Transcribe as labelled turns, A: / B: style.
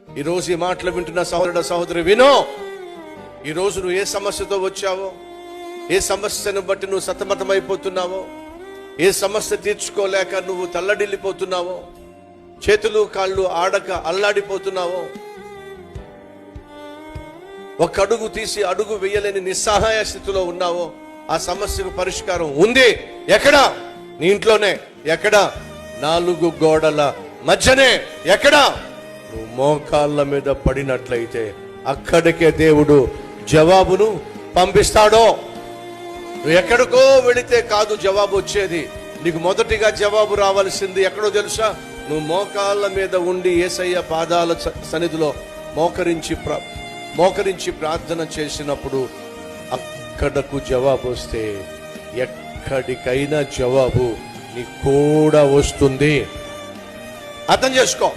A: ఈరోజు ఈ మాటలు వింటున్న సహోదరుడు సహోదరి వినో. ఈరోజు నువ్వు ఏ సమస్యతో వచ్చావో, ఏ సమస్యను బట్టి నువ్వు సతమతమైపోతున్నావో, ఏ సమస్య తీర్చుకోలేక నువ్వు తల్లడిల్లిపోతున్నావో, చేతులు కాళ్ళు ఆడక అల్లాడిపోతున్నావో, ఒక అడుగు తీసి అడుగు వేయలేని నిస్సహాయ స్థితిలో ఉన్నావో, ఆ సమస్యకు పరిష్కారం ఉంది. ఎక్కడ? నీ ఇంట్లోనే. ఎక్కడ? 4 గోడల మధ్యనే. ఎక్కడ? నువ్వు మోకాళ్ళ మీద పడినట్లయితే అక్కడికే దేవుడు జవాబును పంపిస్తాడో. నువ్వు ఎక్కడికో వెళితే కాదు జవాబు వచ్చేది. నీకు మొదటిగా జవాబు రావాల్సింది ఎక్కడో తెలుసా? నువ్వు మోకాళ్ళ మీద ఉండి యేసయ్య పాదాల సన్నిధిలో మోకరించి ప్రార్థన చేసినప్పుడు అక్కడకు జవాబు వస్తే ఎక్కడికైనా జవాబు నీకు కూడా వస్తుంది. అర్థం చేసుకో.